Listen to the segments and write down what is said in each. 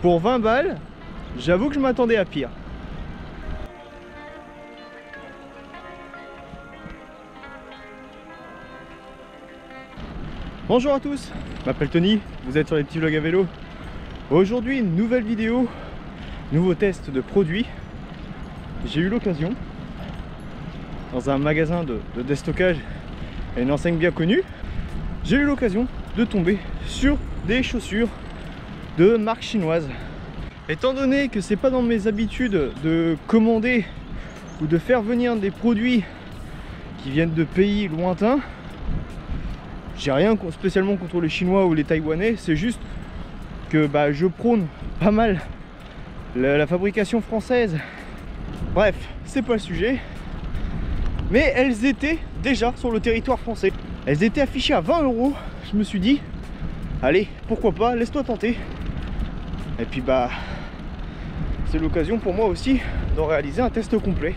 Pour 20 balles, j'avoue que je m'attendais à pire. Bonjour à tous, je m'appelle Tony, vous êtes sur les petits vlogs à vélo. Aujourd'hui, une nouvelle vidéo, nouveau test de produits. J'ai eu l'occasion, dans un magasin de déstockage et une enseigne bien connue, j'ai eu l'occasion de tomber sur des chaussures de marque chinoise. Étant donné que c'est pas dans mes habitudes de commander ou de faire venir des produits qui viennent de pays lointains, j'ai rien spécialement contre les Chinois ou les Taïwanais, c'est juste que je prône pas mal la fabrication française. Bref, c'est pas le sujet. Mais elles étaient déjà sur le territoire français. Elles étaient affichées à 20 €. Je me suis dit, allez, pourquoi pas, laisse-toi tenter. Et puis c'est l'occasion pour moi aussi d'en réaliser un test complet.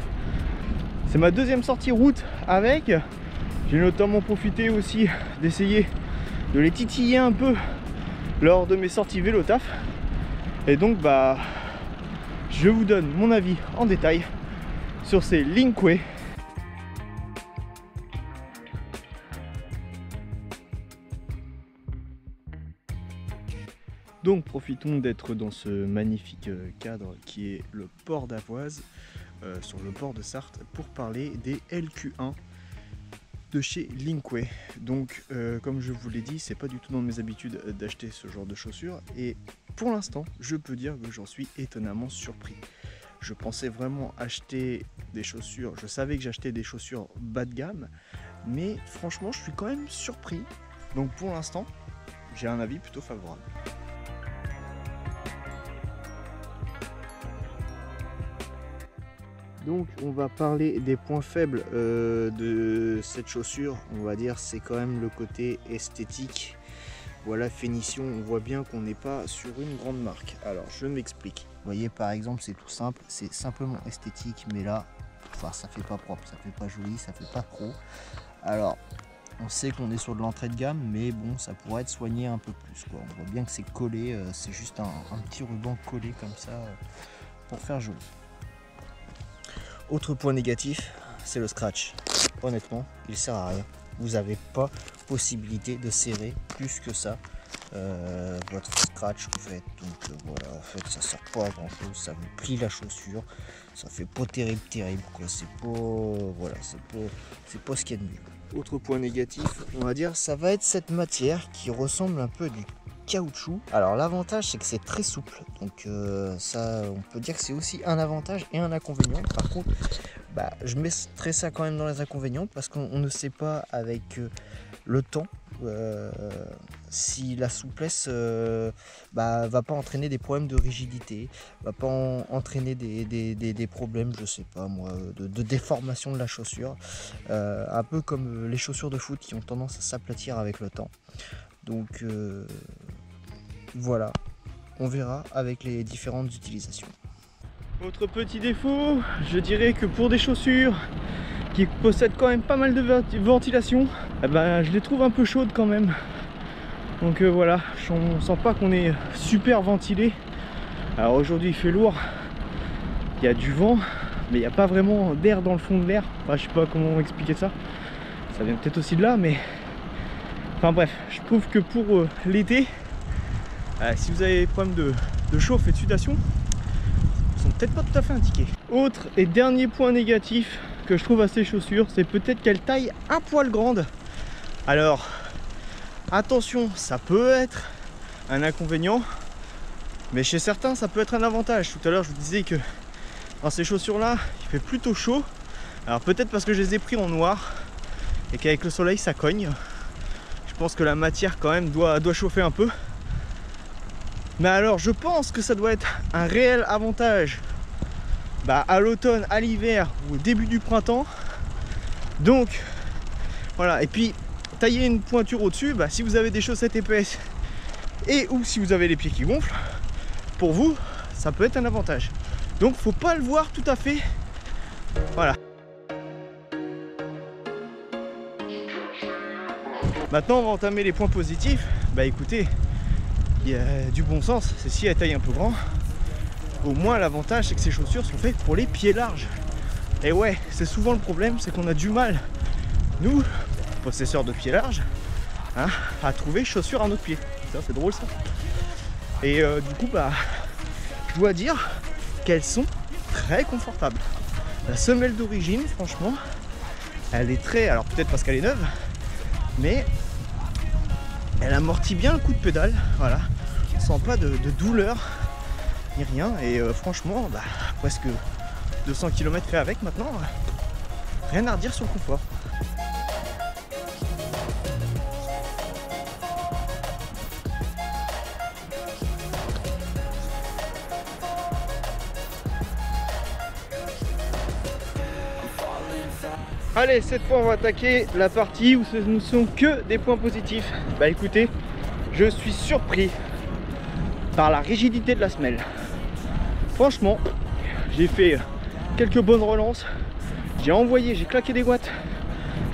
C'est ma deuxième sortie route avec. J'ai notamment profité aussi d'essayer de les titiller un peu lors de mes sorties vélo taf. Et donc je vous donne mon avis en détail sur ces Lingque. Donc profitons d'être dans ce magnifique cadre qui est le port d'Avoise, sur le port de Sarthe, pour parler des LQ1 de chez Lingque. Donc comme je vous l'ai dit, c'est pas du tout dans mes habitudes d'acheter ce genre de chaussures, et pour l'instant je peux dire que j'en suis étonnamment surpris. Je pensais vraiment acheter des chaussures, je savais que j'achetais des chaussures bas de gamme, mais franchement je suis quand même surpris. Donc pour l'instant j'ai un avis plutôt favorable. Donc on va parler des points faibles de cette chaussure. On va dire c'est quand même le côté esthétique. Voilà, finition, on voit bien qu'on n'est pas sur une grande marque. Alors je m'explique. Vous voyez, par exemple, c'est tout simple, c'est simplement esthétique, mais là, ça fait pas propre, ça fait pas joli, ça fait pas pro. Alors on sait qu'on est sur de l'entrée de gamme, mais bon, ça pourrait être soigné un peu plus, quoi. On voit bien que c'est collé, c'est juste un petit ruban collé comme ça pour faire joli. Autre point négatif, c'est le scratch. Honnêtement, il sert à rien. Vous n'avez pas possibilité de serrer plus que ça votre scratch en fait. Donc voilà, en fait ça sert pas à grand chose, ça vous plie la chaussure, ça fait pas terrible quoi. C'est pas, voilà, c'est pas ce qu'il y a de mieux. Autre point négatif, on va dire, ça va être cette matière qui ressemble un peu à du caoutchouc. Alors l'avantage c'est que c'est très souple, donc ça on peut dire que c'est aussi un avantage et un inconvénient. Par contre je mettrai ça quand même dans les inconvénients, parce qu'on ne sait pas avec le temps si la souplesse va pas entraîner des problèmes de rigidité, va pas entraîner des problèmes, je sais pas moi, de déformation de la chaussure, un peu comme les chaussures de foot qui ont tendance à s'aplatir avec le temps. Donc voilà, on verra avec les différentes utilisations. Autre petit défaut, je dirais que pour des chaussures qui possèdent quand même pas mal de ventilation, je les trouve un peu chaudes quand même. Donc voilà, on sent pas qu'on est super ventilé. Alors aujourd'hui il fait lourd, il y a du vent, mais il n'y a pas vraiment d'air dans le fond de l'air. Enfin, je sais pas comment expliquer ça, ça vient peut-être aussi de là, mais enfin bref, je trouve que pour l'été, si vous avez des problèmes de chauffe et de sudation, ils sont peut-être pas tout à fait indiqués. Autre et dernier point négatif que je trouve à ces chaussures, c'est peut-être qu'elles taillent un poil grande. Alors attention, ça peut être un inconvénient, mais chez certains ça peut être un avantage. Tout à l'heure je vous disais que dans ces chaussures là il fait plutôt chaud. Alors peut-être parce que je les ai pris en noir et qu'avec le soleil ça cogne. Je pense que la matière quand même doit chauffer un peu. Mais alors je pense que ça doit être un réel avantage à l'automne, à l'hiver ou au début du printemps. Donc voilà, et puis tailler une pointure au dessus, si vous avez des chaussettes épaisses et ou si vous avez les pieds qui gonflent, pour vous ça peut être un avantage. Donc faut pas le voir tout à fait. Voilà. Maintenant on va entamer les points positifs. Écoutez, il y a du bon sens, c'est si elle taille un peu grand, au moins l'avantage c'est que ces chaussures sont faites pour les pieds larges. Et ouais, c'est souvent le problème, c'est qu'on a du mal, nous, possesseurs de pieds larges, hein, à trouver chaussures à notre pied. Ça c'est drôle ça. Et du coup bah je dois dire qu'elles sont très confortables. La semelle d'origine franchement elle est très, alors peut-être parce qu'elle est neuve, mais elle amortit bien le coup de pédale, voilà. On sent pas de douleur ni rien et franchement bah, presque 200 km fait avec maintenant, rien à redire sur le confort. Allez, cette fois on va attaquer la partie où ce ne sont que des points positifs. Bah écoutez, je suis surpris par la rigidité de la semelle. Franchement, j'ai fait quelques bonnes relances. J'ai claqué des watts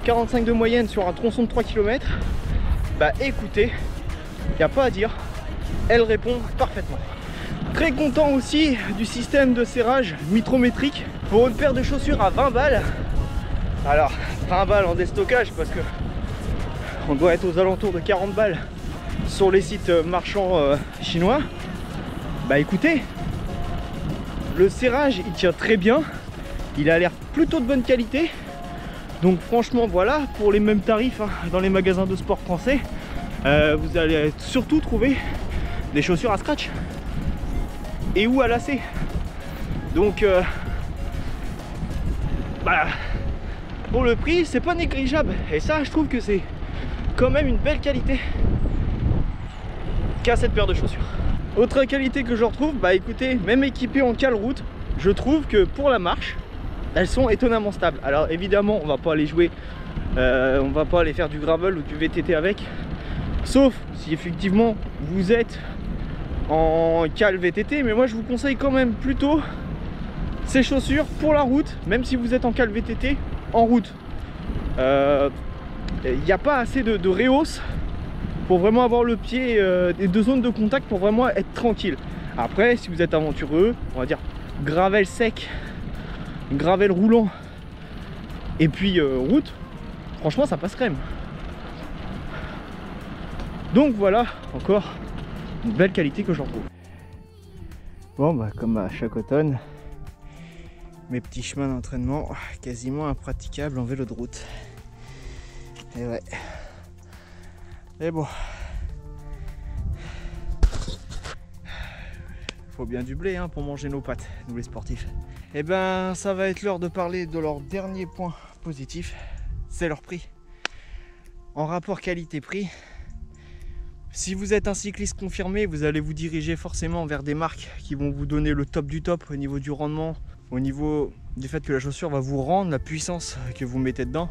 45 de moyenne sur un tronçon de 3 km. Bah écoutez, il n'y a pas à dire, elle répond parfaitement. Très content aussi du système de serrage mitrométrique pour une paire de chaussures à 20 balles. Alors 20 balles en déstockage parce que on doit être aux alentours de 40 balles sur les sites marchands chinois. Bah écoutez, le serrage il tient très bien, il a l'air plutôt de bonne qualité. Donc franchement voilà, pour les mêmes tarifs hein, dans les magasins de sport français, vous allez surtout trouver des chaussures à scratch et ou à lacets. Donc bah pour le prix c'est pas négligeable et ça je trouve que c'est quand même une belle qualité qu'a cette paire de chaussures. Autre qualité que je retrouve, bah écoutez, même équipées en cale route, je trouve que pour la marche elles sont étonnamment stables. Alors évidemment on va pas aller jouer, on va pas aller faire du gravel ou du VTT avec, sauf si effectivement vous êtes en cale VTT, mais moi je vous conseille quand même plutôt ces chaussures pour la route, même si vous êtes en cale VTT en route. Il n'y a pas assez de rehausse pour vraiment avoir le pied et de zones de contact pour vraiment être tranquille. Après si vous êtes aventureux, on va dire gravel sec, gravel roulant et puis route, franchement ça passe crème. Donc voilà, encore une belle qualité que j'en trouve. Bon bah comme à chaque automne, mes petits chemins d'entraînement quasiment impraticables en vélo de route. Et ouais. Et bon. Faut bien du blé hein, pour manger nos pâtes, nous les sportifs. Et ben ça va être l'heure de parler de leur dernier point positif, c'est leur prix. En rapport qualité-prix, si vous êtes un cycliste confirmé, vous allez vous diriger forcément vers des marques qui vont vous donner le top du top au niveau du rendement, au niveau du fait que la chaussure va vous rendre la puissance que vous mettez dedans.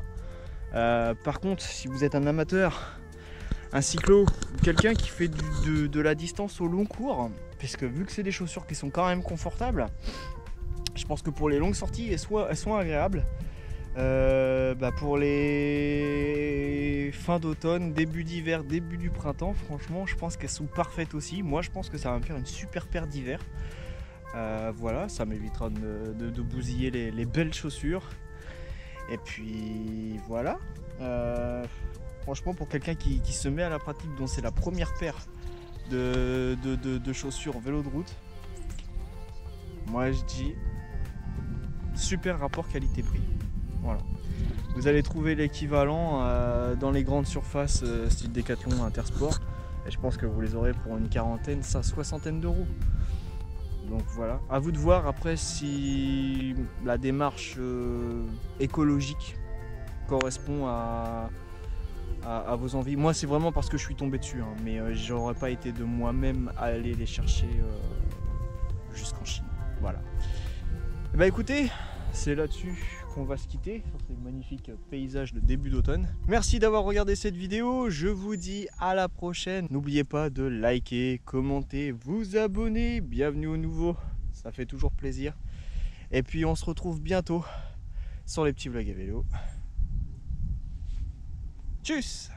Par contre, si vous êtes un amateur, un cyclo, quelqu'un qui fait de la distance au long cours, puisque vu que c'est des chaussures qui sont quand même confortables, je pense que pour les longues sorties, elles sont agréables. Bah pour les fins d'automne, début d'hiver, début du printemps, franchement je pense qu'elles sont parfaites aussi. Moi je pense que ça va me faire une super paire d'hiver. Voilà, ça m'évitera de bousiller les belles chaussures. Et puis voilà, franchement pour quelqu'un qui se met à la pratique, dont c'est la première paire de chaussures en vélo de route, moi je dis super rapport qualité-prix. Voilà. Vous allez trouver l'équivalent dans les grandes surfaces style Decathlon, Intersport, et je pense que vous les aurez pour une quarantaine, soixantaine d'euros. Donc voilà, à vous de voir après si la démarche écologique correspond à vos envies. Moi c'est vraiment parce que je suis tombé dessus, hein, mais j'aurais pas été de moi-même à aller les chercher jusqu'en Chine. Voilà. Et bah écoutez, c'est là-dessus qu'on va se quitter sur ces magnifiques paysages de début d'automne. Merci d'avoir regardé cette vidéo, je vous dis à la prochaine. N'oubliez pas de liker, commenter, vous abonner, bienvenue aux nouveaux, ça fait toujours plaisir. Et puis on se retrouve bientôt sur les petits vlogs à vélo. Tchuss!